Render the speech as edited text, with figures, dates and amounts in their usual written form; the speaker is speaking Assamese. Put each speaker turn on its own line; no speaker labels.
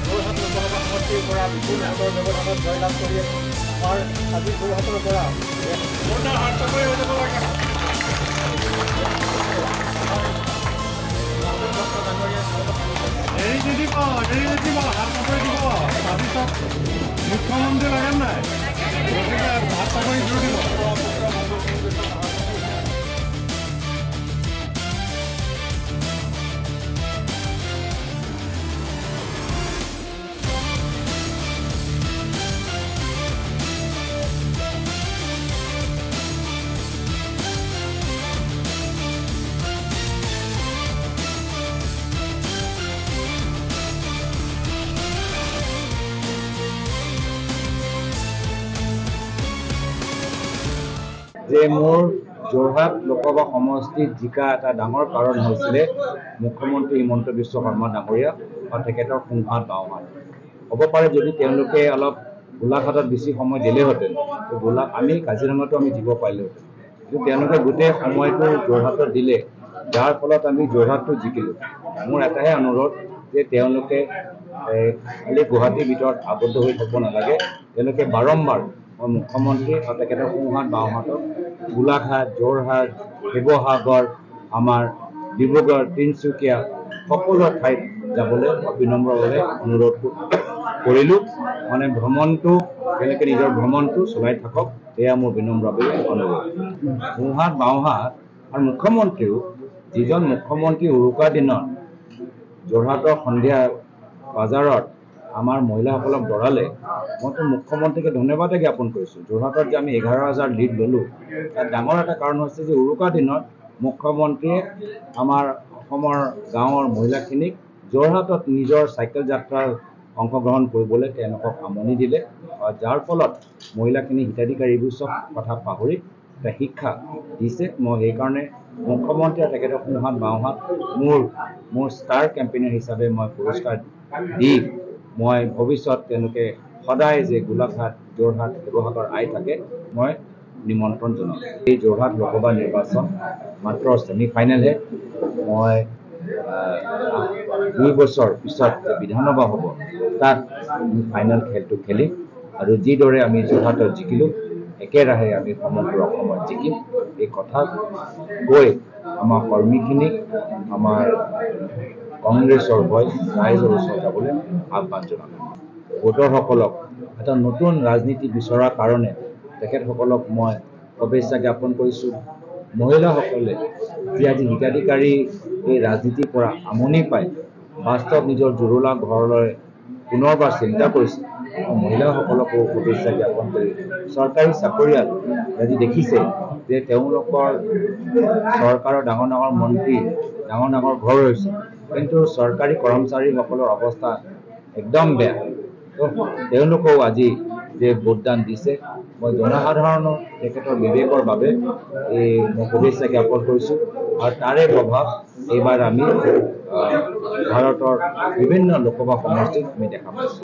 যোৰহাট লোকসভা সমষ্টিৰ পৰা বিপুল ভোটৰ ব্যৱধানত জয়লাভ কৰি আমাৰ আজি যোৰহাটৰ পৰা
মুখ্যমন্ত্ৰী লাগে নাই ভাত চাকৰি জোৰ দিব
যে মোৰ যোৰহাট লোকসভা সমষ্টিত জিকা এটা ডাঙৰ কাৰণ হৈছিলে মুখ্যমন্ত্ৰী হিমন্ত বিশ্ব শৰ্মা ডাঙৰীয়া বা তেখেতৰ সোঁহাত বাওঁহাত। হ'ব পাৰে যদি তেওঁলোকে অলপ গোলাঘাটত বেছি সময় দিলেহেঁতেন, আমি কাজিৰঙাতো আমি দিব পাৰিলোহেঁতেন, কিন্তু তেওঁলোকে গোটেই সময়টো যোৰহাটত দিলে, যাৰ ফলত আমি যোৰহাটটো জিকিলোঁ। মোৰ এটাহে অনুৰোধ যে তেওঁলোকে খালি গুৱাহাটীৰ ভিতৰত আবদ্ধ হৈ থাকিব নালাগে, তেওঁলোকে বাৰম্বাৰ মুখ্যমন্ত্ৰী আৰু তেখেতৰ সোঁহাত বাওঁহাতক গোলাঘাট, যোৰহাট, শিৱসাগৰ, আমাৰ ডিব্ৰুগড়, তিনিচুকীয়া সকলো ঠাইত যাবলৈ বিনম্ৰভাৱে অনুৰোধ কৰিলোঁ। মানে ভ্ৰমণটো তেওঁলোকে নিজৰ ভ্ৰমণটো চলাই থাকক, এয়া মোৰ বিনম্ৰভাৱে অনুৰোধ। সোঁহাত বাওঁহাত আৰু মুখ্যমন্ত্ৰীও, যিজন মুখ্যমন্ত্ৰী উৰুকাৰ দিনত যোৰহাটৰ সন্ধিয়া বজাৰত আমাৰ মহিলাসকলক দৰালে, মইতো মুখ্যমন্ত্ৰীকে ধন্যবাদে জ্ঞাপন কৰিছোঁ। যোৰহাটত যে আমি 11,000 লিড ল'লোঁ, তাত ডাঙৰ এটা কাৰণ হৈছে যে উৰুকাৰ দিনত মুখ্যমন্ত্ৰীয়ে আমাৰ অসমৰ গাঁৱৰ মহিলাখিনিক যোৰহাটত নিজৰ চাইকেল যাত্ৰাৰ অংশগ্ৰহণ কৰিবলৈ তেওঁলোকক আমনি দিলে, যাৰ ফলত মহিলাখিনি হিতাধিকাৰীবোৰ চব কথা পাহৰি এটা শিক্ষা দিছে। মই সেইকাৰণে মুখ্যমন্ত্ৰী আৰু তেখেতৰ সোঁহাত বাওঁহাত মোৰ ষ্টাৰ কেম্পেইনাৰ হিচাপে মই পুৰস্কাৰ দি মই ভৱিষ্যত তেওঁলোকে সদায় যে গোলাঘাট, যোৰহাট, শিৱসাগৰ আই থাকে, মই নিমন্ত্ৰণ জনাওঁ। এই যোৰহাট লোকসভা নিৰ্বাচন মাত্ৰ ছেমিফাইনেলহে। মই 2 বছৰ পিছত বিধানসভা হ'ব, তাত আমি ফাইনেল খেলটো খেলিম আৰু যিদৰে আমি যোৰহাটত জিকিলোঁ, একেৰাহে আমি সমগ্ৰ অসমত জিকিম। এই কথা কৈ আমাৰ কৰ্মীখিনিক, আমাৰ কংগ্ৰেছৰ হৈ ৰাইজৰ ওচৰত যাবলৈ আহ্বান জনালোঁ। ভোটাৰসকলক এটা নতুন ৰাজনীতি বিচৰাৰ কাৰণে তেখেতসকলক মই শুভেচ্ছা জ্ঞাপন কৰিছোঁ। মহিলাসকলে যি আজি হিতাধিকাৰী এই ৰাজনীতিৰ পৰা আমনি পায়, বাস্তৱ নিজৰ জুৰুলা ঘৰলৈ পুনৰবাৰ চিন্তা কৰিছে, মহিলাসকলকো শুভেচ্ছা জ্ঞাপন কৰি চৰকাৰী চাকৰিয়াল আজি দেখিছে যে তেওঁলোকৰ চৰকাৰৰ ডাঙৰ ডাঙৰ মন্ত্ৰী, ডাঙৰ ডাঙৰ ঘৰ হৈছে, কিন্তু চৰকাৰী কৰ্মচাৰীসকলৰ অৱস্থা একদম বেয়া। তেওঁলোকেও আজি যে ভোটদান দিছে, মই জনসাধাৰণৰ তেখেতৰ বিবেকৰ বাবে মই শুভেচ্ছা জ্ঞাপন কৰিছোঁ। আৰু তাৰে প্ৰভাৱ এইবাৰ আমি ভাৰতৰ বিভিন্ন লোকসভা সমষ্টিত আমি দেখা পাইছোঁ।